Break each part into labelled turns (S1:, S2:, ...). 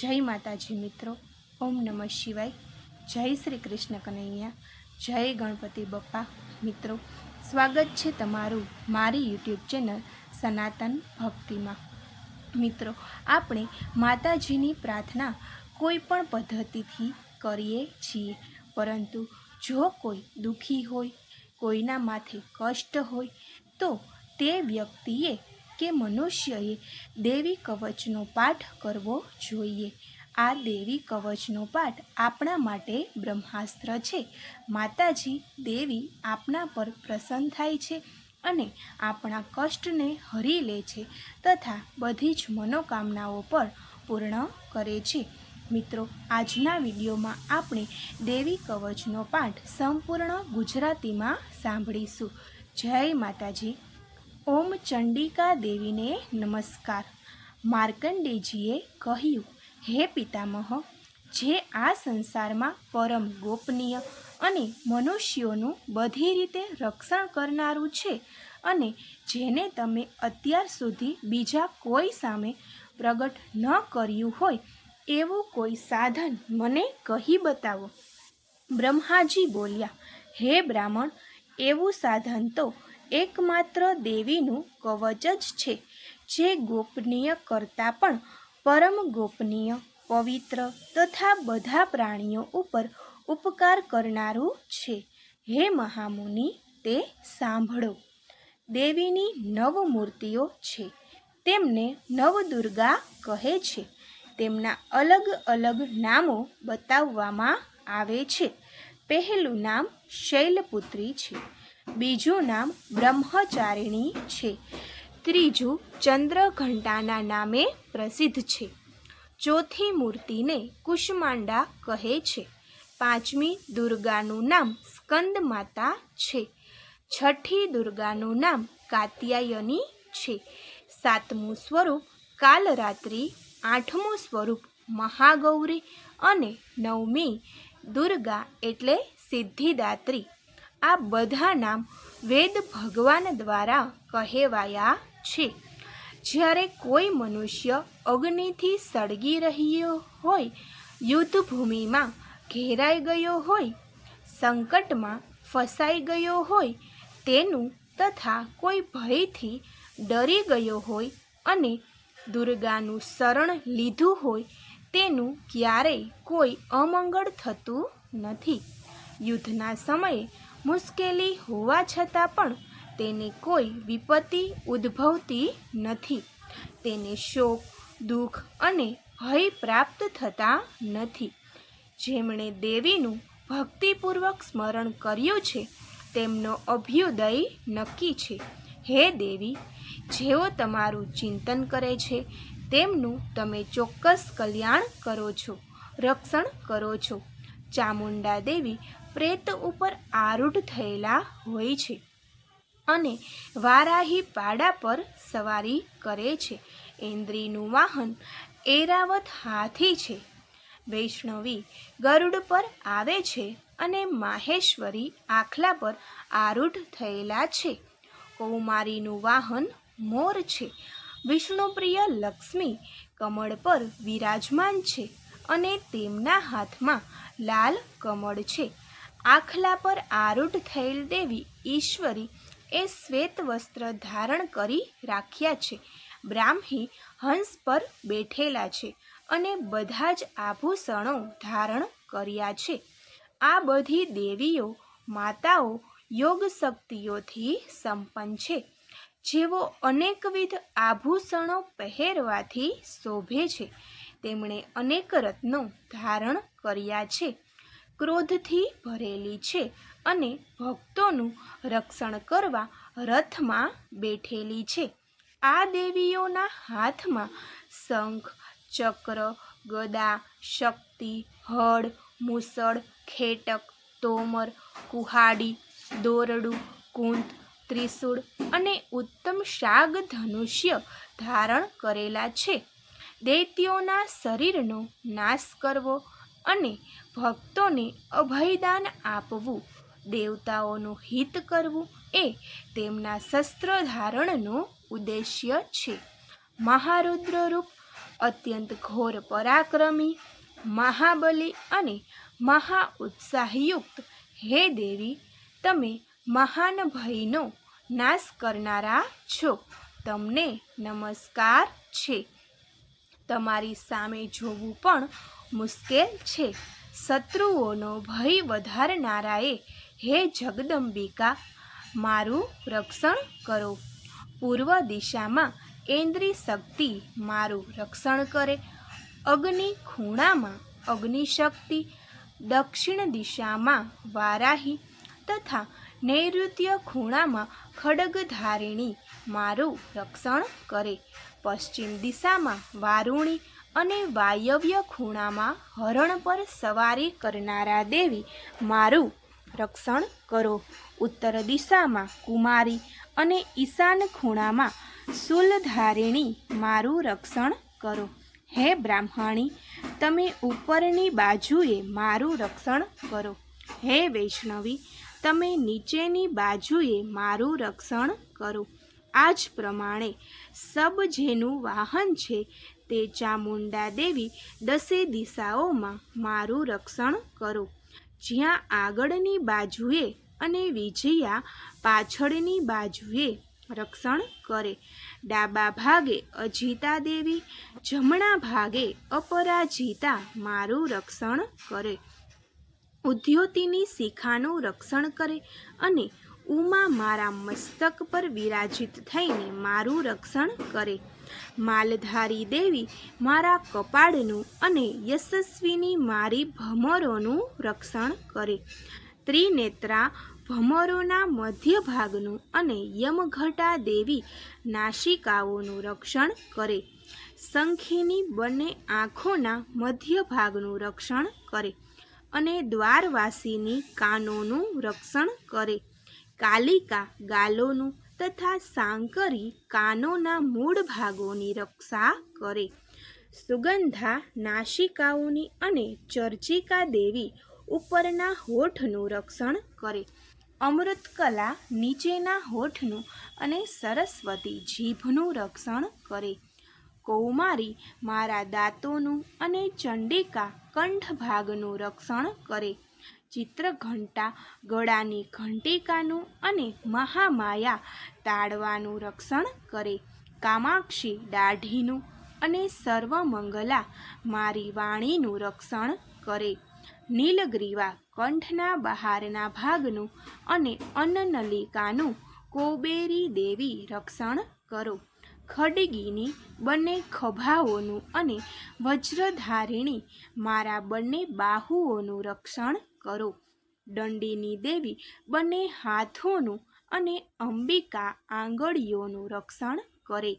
S1: જય માતાજી મિત્રો। ઓમ નમઃ શિવાય। જય શ્રી કૃષ્ણ કનૈયા। જય ગણપતિ બપ્પા। મિત્રો, સ્વાગત છે તમારું મારી યુટ્યુબ ચેનલ સનાતન ભક્તિમાં। મિત્રો, આપણે માતાજીની પ્રાર્થના કોઈ પણ પદ્ધતિથી કરીએ છીએ, પરંતુ જો કોઈ દુઃખી હોય, કોઈના માથે કષ્ટ હોય, તો તે વ્યક્તિએ કે મનુષ્યએ દેવી કવચનો પાઠ કરવો જોઈએ। આ દેવી કવચનો પાઠ આપણા માટે બ્રહ્માસ્ત્ર છે। માતાજી દેવી આપણા પર પ્રસન્ન થાય છે અને આપણા કષ્ટને હરી લે છે તથા બધી જ મનોકામનાઓ પણ પૂર્ણ કરે છે। મિત્રો, આજના વિડીયોમાં આપણે દેવી કવચનો પાઠ સંપૂર્ણ ગુજરાતીમાં સાંભળીશું। જય માતાજી। ઓમ ચંડિકા દેવીને નમસ્કાર। માર્કંડેયજીએ કહ્યું, હે પિતામહ, જે આ સંસારમાં પરમ ગોપનીય અને મનુષ્યોનું બધી રીતે રક્ષણ કરનારું છે અને જેને તમે અત્યાર સુધી બીજા કોઈ સામે પ્રગટ ન કર્યું હોય એવું કોઈ સાધન મને કહી બતાવો। બ્રહ્માજી બોલ્યા, હે બ્રાહ્મણ, એવું સાધન તો એકમાત્ર દેવીનું કવચ જ છે, જે ગોપનીય કરતાં પણ પરમ ગોપનીય, પવિત્ર તથા બધા પ્રાણીઓ ઉપર ઉપકાર કરનારું છે। હે મહામુનિ, તે સાંભળો। દેવીની 9 મૂર્તિઓ છે, તેમને નવદુર્ગા કહે છે। તેમના અલગ અલગ નામો બતાવવામાં આવે છે। પહેલું નામ શૈલપુત્રી છે, બીજું નામ બ્રહ્મચારિણી છે, ત્રીજું ચંદ્રઘંટાના નામે પ્રસિદ્ધ છે, ચોથી મૂર્તિને કુષ્માંડા કહે છે, પાંચમી દુર્ગાનું નામ સ્કંદમાતા છે, છઠ્ઠી દુર્ગાનું નામ કાત્યાયની છે, સાતમું સ્વરૂપ કાલરાત્રિ, આઠમું સ્વરૂપ મહાગૌરી અને નવમી દુર્ગા એટલે સિદ્ધિદાત્રી। આ બધા નામ વેદ ભગવાન દ્વારા કહેવાયા છે। જ્યારે કોઈ મનુષ્ય અગ્નિથી સળગી રહ્યો હોય, યુદ્ધભૂમિમાં ઘેરાઈ ગયો હોય, સંકટમાં ફસાઈ ગયો હોય તેનું તથા કોઈ ભયથી ડરી ગયો હોય અને દુર્ગાનું શરણ લીધું હોય તેનું ક્યારેય કોઈ અમંગળ થતું નથી। યુદ્ધના સમયે મુશ્કેલી હોવા છતાં પણ તેને કોઈ વિપત્તિ ઉદ્ભવતી નથી, તેને શોક, દુઃખ અને ભય પ્રાપ્ત થતા નથી। જેમણે દેવીનું ભક્તિપૂર્વક સ્મરણ કર્યું છે તેમનો અભ્યુદય નક્કી છે। હે દેવી, જેઓ તમારું ચિંતન કરે છે તેમનું તમે ચોક્કસ કલ્યાણ કરો છો, રક્ષણ કરો છો। ચામુંડા દેવી પ્રેત ઉપર આરૂઢ થયેલા હોય છે અને વારાહી પાડા પર સવારી કરે છે। ઇન્દ્રીનું વાહન એરાવત હાથી છે, વૈષ્ણવી ગરુડ પર આવે છે અને માહેશ્વરી આખલા પર આરૂઢ થયેલા છે। કૌમારીનું વાહન મોર છે, વિષ્ણુપ્રિય લક્ષ્મી કમળ પર વિરાજમાન છે અને તેમના હાથમાં લાલ કમળ છે। આખલા પર આરૂઢ થયેલ દેવી ઈશ્વરી એ શ્વેત વસ્ત્ર ધારણ કરી રાખ્યા છે, બ્રાહ્મી હંસ પર બેઠેલા છે અને બધા જ આભૂષણો ધારણ કર્યા છે। આ બધી દેવીઓ માતાઓ યોગ શક્તિઓથી સંપન્ન છે, જેઓ અનેકવિધ આભૂષણો પહેરવાથી શોભે છે। તેમણે અનેક રત્નો ધારણ કર્યા છે, ક્રોધથી ભરેલી છે અને ભક્તોનું રક્ષણ કરવા રથમાં બેઠેલી છે। આ દેવીઓના હાથમાં શંખ, ચક્ર, ગદા, શક્તિ, હળ, મૂસળ, ખેટક, તોમર, કુહાડી, દોરડું, કુંત, ત્રિશૂળ અને ઉત્તમ શાગ ધનુષ્ય ધારણ કરેલા છે। દૈત્યોના શરીરનો નાશ કરવો અને ભક્તોને અભયદાન આપવું, દેવતાઓનું હિત કરવું એ તેમના શસ્ત્ર ધારણનો ઉદ્દેશ્ય છે। મહારુદ્ર રૂપ અત્યંત ઘોર પરાક્રમી, મહાબલી અને મહા ઉત્સાહયુક્ત હે દેવી, તમે મહાન ભયનો નાશ કરનારા છો. તમને નમસ્કાર છે. તમારી સામે જોવું પણ મુશ્કેલ છે. શત્રુઓનો ભય વધારનારાએ હે જગદંબિકા, મારું રક્ષણ કરો. પૂર્વ દિશામાં ઇન્દ્રિય શક્તિ મારું રક્ષણ કરે. અગ્નિ ખૂણામાં અગ્નિશક્તિ, દક્ષિણ દિશામાં વારાહી તથા નૈઋત્ય ખૂણામાં ખડગધારિણી મારું રક્ષણ કરે. પશ્ચિમ દિશામાં વારુણી અને વાયવ્ય ખૂણામાં હરણ પર સવારી કરનારા દેવી મારું રક્ષણ કરો. ઉત્તર દિશામાં કુમારી અને ઈશાન ખૂણામાં શૂલધારિણી મારું રક્ષણ કરો. હે બ્રાહ્મણી, તમે ઉપરની બાજુએ મારું રક્ષણ કરો. હે વૈષ્ણવી, તમે નીચેની બાજુએ મારું રક્ષણ કરો. આ જ પ્રમાણે સબ જેનું વાહન છે તે ચામુંડા દેવી દસે દિશાઓમાં મારું રક્ષણ કરો. જ્યાં આગળની બાજુએ અને વિજયા પાછળની બાજુએ રક્ષણ કરે. ડાબા ભાગે અજિતા દેવી, જમણા ભાગે અપરાજિતા મારું રક્ષણ કરે. ઉદ્યોતિની શિખાનું રક્ષણ કરે અને ઉમા મારા મસ્તક પર વિરાજિત થઈને મારું રક્ષણ કરે. માલધારી દેવી મારા કપાળનું અને યશસ્વીની મારી ભમરોનું રક્ષણ કરે. ત્રિનેત્રા ભમરોના મધ્ય ભાગનું અને યમઘટા દેવી નાસિકાઓનું રક્ષણ કરે. શંખીની બંને આંખોના મધ્ય ભાગનું રક્ષણ કરે અને દ્વારવાસીની કાનોનું રક્ષણ કરે. કાલિકા ગાલોનું તથા સાંકરી કાનોના મૂળ ભાગોની રક્ષા કરે. સુગંધા નાસિકાઓની અને ચર્ચિકા દેવી ઉપરના હોઠનું રક્ષણ કરે. અમૃતકલા નીચેના હોઠનું અને સરસ્વતી જીભનું રક્ષણ કરે. કૌમારી મારા દાંતોનું અને ચંડિકા કંઠ ભાગનું રક્ષણ કરે. ચિત્રઘંટા ગળાની ઘંટિકાનું અને મહામાયા તાળવાનું રક્ષણ કરે. કામાક્ષી દાઢીનું અને સર્વમંગલા મારી વાણીનું રક્ષણ કરે. નીલગ્રીવા કંઠના બહારના ભાગનું અને અન્નનલિકાનું કૌબેરી દેવી રક્ષણ કરો. ખડગીની બંને ખભાઓનું અને વજ્રધારિણી મારા બંને બાહુઓનું રક્ષણ કરો. દંડીની દેવી બંને હાથોનું અને અંબિકા આંગળીઓનું રક્ષણ કરે.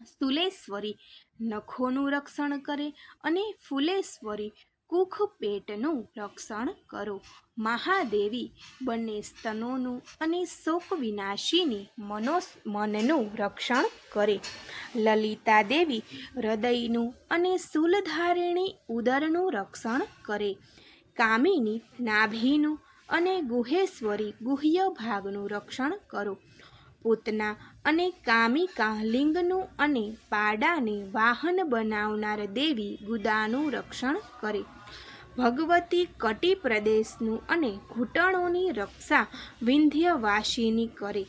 S1: સ્થૂલેશ્વરી નખોનું રક્ષણ કરે અને ફૂલેશ્વરી કુખ પેટનું રક્ષણ કરો. મહાદેવી બંને સ્તનોનું અને શોક વિનાશીની મનનું રક્ષણ કરે. લલિતા દેવી હૃદયનું અને શૂલધારિણી ઉદરનું રક્ષણ કરે. કામિની નાભીનું અને ગુહેશ્વરી ગુહ્ય ભાગનું રક્ષણ કરો. પૂતના અને કામિકા લિંગનું અને પાડાને વાહન બનાવનાર દેવી ગુદાનું રક્ષણ કરે. ભગવતી કટી પ્રદેશનું અને ઘૂંટણોની રક્ષા વિંધ્યવાસિની કરે.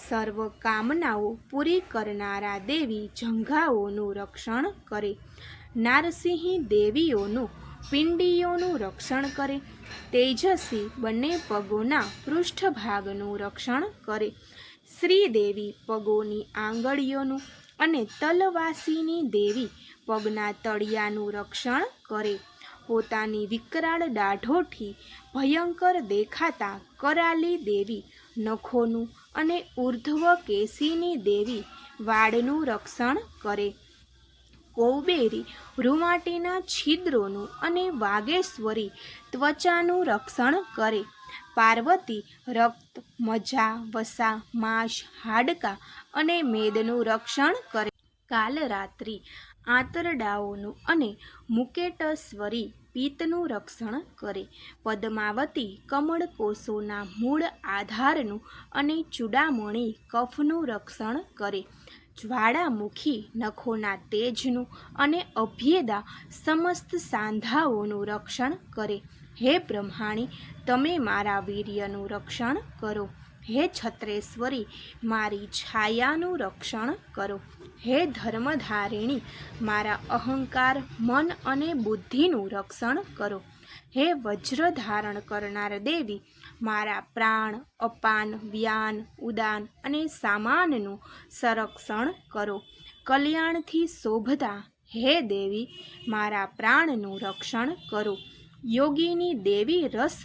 S1: સર્વ કામનાઓ પૂરી કરનારા દેવી જંઘાઓનું રક્ષણ કરે. નારસિંહી દેવીઓનું પિંડીઓનું રક્ષણ કરે. તેજસ્વી બંને પગોના પૃષ્ઠભાગનું રક્ષણ કરે. શ્રીદેવી પગોની આંગળીઓનું અને તલવાસીની દેવી પગના તળિયાનું રક્ષણ કરે. પોતાની વિકરાળ દાઢોથી ભયંકર દેખાતા કરાલી દેવી નખોનું અને ઉર્ધ્વ કેશીની દેવી વાળનું રક્ષણ કરે. કૌબેરી રૂંવાટીના છિદ્રોનું અને વાગેશ્વરી ત્વચાનું રક્ષણ કરે. પાર્વતી રક્ત, મજા, વસા, માંસ, હાડકાં અને મેદનું રક્ષણ કરે. કાલરાત્રિ આંતરડાઓનું અને મુકેટેશ્વરી પિત્તનું રક્ષણ કરે. પદ્માવતી કમળકોષોના મૂળ આધારનું અને ચૂડામણી કફનું રક્ષણ કરે. જ્વાળામુખી નખોના તેજનું અને અભ્યેદા સમસ્ત સાંધાઓનું રક્ષણ કરે. હે બ્રહ્માણી, તમે મારા વીર્યનું રક્ષણ કરો. હે છત્રેશ્વરી, મારી છાયાનું રક્ષણ કરો. હે ધર્મધારિણી, મારા અહંકાર, મન અને બુદ્ધિનું રક્ષણ કરો. હે વજ્ર ધારણ કરનાર દેવી, મારા પ્રાણ, અપાન, વ્યાન, ઉદાન અને સામાનનું સંરક્ષણ કરો. કલ્યાણથી શોભતા હે દેવી, મારા પ્રાણનું રક્ષણ કરો. યોગીની દેવી રસ,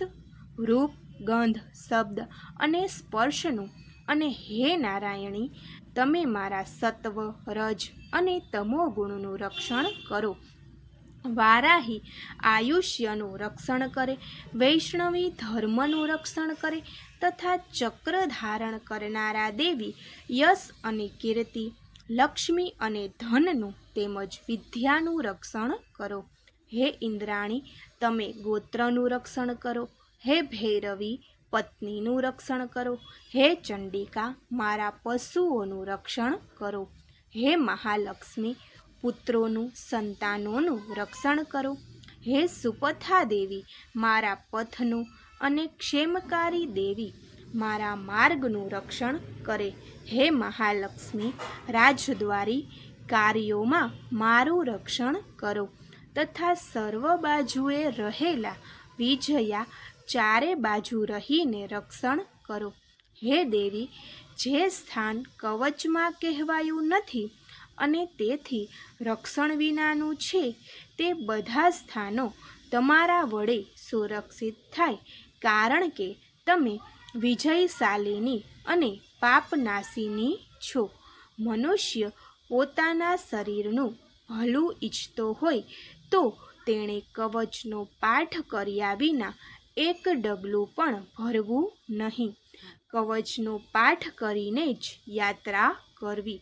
S1: રૂપ, ગંધ, શબ્દ અને સ્પર્શનું, અને હે નારાયણી, તમે મારા સત્વ, રજ અને તમો ગુણનું રક્ષણ કરો. વારાહી આયુષ્યનું રક્ષણ કરે, વૈષ્ણવી ધર્મનું રક્ષણ કરે તથા ચક્ર ધારણ કરનારા દેવી યશ અને કીર્તિ, લક્ષ્મી અને ધનનું તેમજ વિદ્યાનું રક્ષણ કરો. હે ઇન્દ્રાણી, તમે ગોત્રનું રક્ષણ કરો. હે ભૈરવી, પત્નીનું રક્ષણ કરો. હે ચંડિકા, મારા પશુઓનું રક્ષણ કરો. હે મહાલક્ષ્મી, પુત્રોનું, સંતાનોનું રક્ષણ કરો. હે સુપથા દેવી, મારા પથનું, અને ક્ષેમકારી દેવી, મારા માર્ગનું રક્ષણ કરે. હે મહાલક્ષ્મી, રાજદ્વારી, કાર્યોમાં મારું રક્ષણ કરો તથા સર્વ બાજુએ રહેલા વિજયા, ચારે બાજુ રહીને રક્ષણ કરો. હે દેવી, જે સ્થાન કવચમાં કહેવાયું નથી અને તેથી રક્ષણ વિનાનું છે, તે બધા સ્થાનો તમારા વડે સુરક્ષિત થાય, કારણ કે તમે વિજયશાલિની અને પાપનાશિની છો. મનુષ્ય પોતાના શરીરનું ભલું ઈચ્છતો હોય તો તેણે કવચનો પાઠ કર્યા વિના એક ડગલું પણ ભરવું નહીં. કવચનો પાઠ કરીને જ યાત્રા કરવી.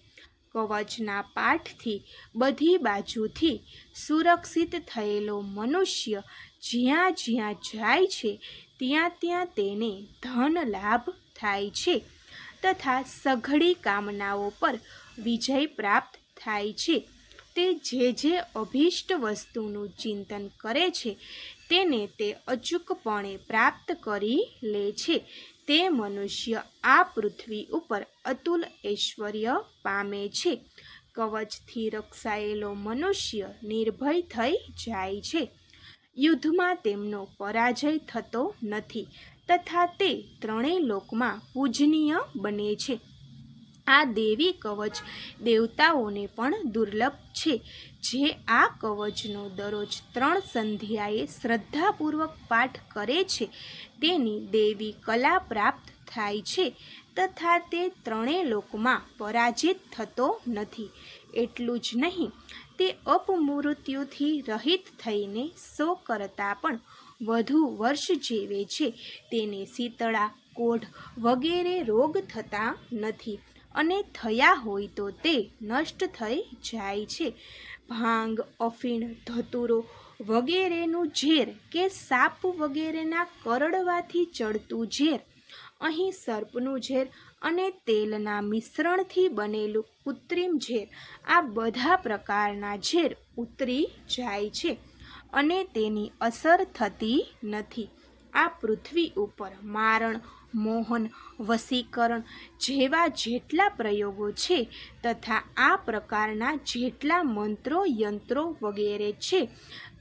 S1: કવચના પાઠથી બધી બાજુથી સુરક્ષિત થયેલો મનુષ્ય જ્યાં જ્યાં જાય છે ત્યાં ત્યાં તેને ધન લાભ થાય છે તથા સઘળી કામનાઓ પર વિજય પ્રાપ્ત થાય છે. તે જે અભિષ્ટ વસ્તુનું ચિંતન કરે છે તેને તે અચૂકપણે પ્રાપ્ત કરી લે છે. તે મનુષ્ય આ પૃથ્વી ઉપર અતુલ ઐશ્વર્ય પામે છે. કવચથી રક્ષાયેલો મનુષ્ય નિર્ભય થઈ જાય છે. યુદ્ધમાં તેમનો પરાજય થતો નથી તથા તે ત્રણેય લોકમાં પૂજનીય બને છે. આ દેવી કવચ દેવતાઓને પણ દુર્લભ છે. જે આ કવચનો દરરોજ 3 સંધ્યાએ શ્રદ્ધાપૂર્વક પાઠ કરે છે તેની દેવી કલા પ્રાપ્ત થાય છે તથા તે ત્રણેય લોકમાં પરાજિત થતો નથી. એટલું જ નહીં, તે અપમૃત્યુથી રહિત થઈને 100 કરતાં પણ વધુ વર્ષ જીવે છે. તેને શીતળા, કોઢ વગેરે રોગ થતા નથી અને થયા હોય તો તે નષ્ટ થઈ જાય છે. ભાંગ, અફીણ, ધતુરો વગેરેનું ઝેર કે સાપ વગેરેના કરડવાથી ચડતું ઝેર, અહીં સર્પનું ઝેર અને તેલના મિશ્રણથી બનેલું કૃત્રિમ ઝેર, આ બધા પ્રકારના ઝેર ઉતરી જાય છે અને તેની અસર થતી નથી. આ પૃથ્વી ઉપર મારણ, મોહન, વશીકરણ જેવા જેટલા પ્રયોગો છે તથા આ પ્રકારના જેટલા મંત્રો, યંત્રો વગેરે છે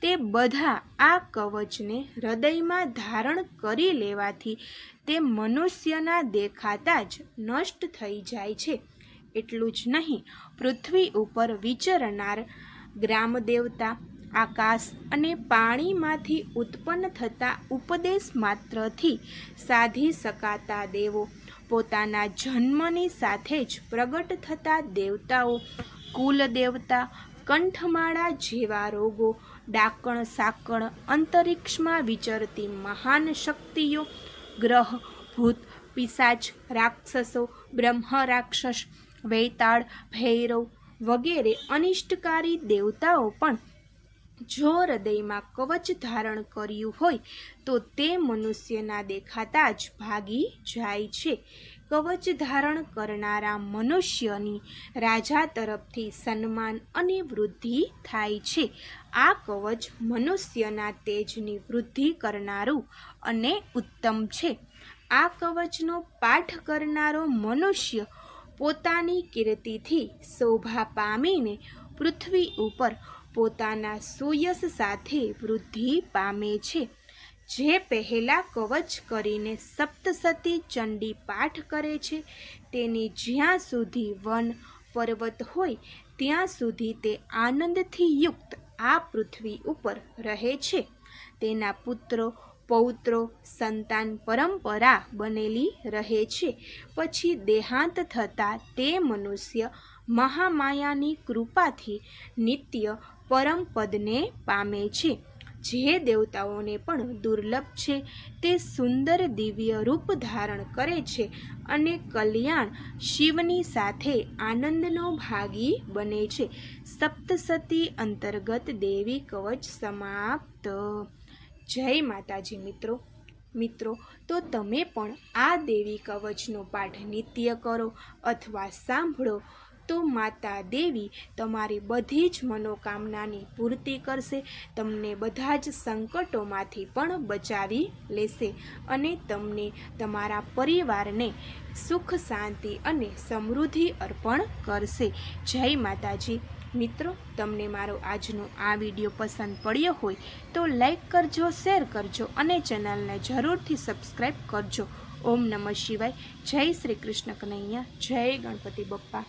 S1: તે બધા આ કવચને હૃદયમાં ધારણ કરી લેવાથી તે મનુષ્યના દેખાતા જ નષ્ટ થઈ જાય છે. એટલું જ નહીં, પૃથ્વી ઉપર વિચરનાર ગ્રામદેવતા, આકાશ અને પાણીમાંથી ઉત્પન્ન થતા ઉપદેશ માત્રથી સાધી શકાતા દેવો, પોતાના જન્મની સાથે જ પ્રગટ થતા દેવતાઓ, કુલ દેવતા, કંઠમાળા જેવા રોગો, ડાકણ સાકણ, અંતરિક્ષમાં વિચરતી મહાન શક્તિઓ, ગ્રહ, ભૂત, પિશાચ, રાક્ષસો, બ્રહ્મ રાક્ષસ, વૈતાળ, ભૈરવ વગેરે અનિષ્ટકારી દેવતાઓ પણ જો હૃદયમાં કવચ ધારણ કર્યું હોય તો તે મનુષ્યના દેખાતા જ ભાગી જાય છે. કવચ ધારણ કરનારા મનુષ્યની રાજા તરફથી સન્માન અને વૃદ્ધિ થાય છે. આ કવચ મનુષ્યના તેજની વૃદ્ધિ કરનારું અને ઉત્તમ છે. આ કવચનો પાઠ કરનારો મનુષ્ય પોતાની કીર્તિથી શોભા પામીને પૃથ્વી ઉપર પોતાના સુયશ સાથે વૃદ્ધિ પામે છે. જે પહેલા કવચ કરીને સપ્તસતી ચંડી પાઠ કરે છે તેની જ્યાં સુધી વન પર્વત હોય ત્યાં સુધી તે આનંદથી યુક્ત આ પૃથ્વી ઉપર રહે છે. તેના પુત્રો પૌત્રો સંતાન પરંપરા બનેલી રહે છે. પછી દેહાંત થતાં તે મનુષ્ય મહામાયાની કૃપાથી નિત્ય પરમપદને પામે છે. જે દેવતાઓને પણ દુર્લભ છે તે સુંદર દિવ્ય રૂપ ધારણ કરે છે અને કલ્યાણ શિવની સાથે આનંદનો ભાગી બને છે. સપ્તસતી અંતર્ગત દેવી કવચ સમાપ્ત. જય માતાજી મિત્રો, તો તમે પણ આ દેવી કવચનો પાઠ નિત્ય કરો અથવા સાંભળો તો માતા દેવી તમારી બધી જ મનોકામનાની પૂર્તિ કરશે, તમને બધા જ સંકટોમાંથી પણ બચાવી લેશે અને તમને તમારા પરિવારને સુખ શાંતિ અને સમૃદ્ધિ અર્પણ કરશે. જય માતાજી. મિત્રો, તમને મારો આજનો આ વિડીયો પસંદ પડ્યો હોય તો લાઈક કરજો, શેર કરજો અને ચેનલને જરૂરથી સબસ્ક્રાઈબ કરજો. ઓમ નમઃ શિવાય. જય શ્રી કૃષ્ણ કનૈયા. જય ગણપતિ બપ્પા.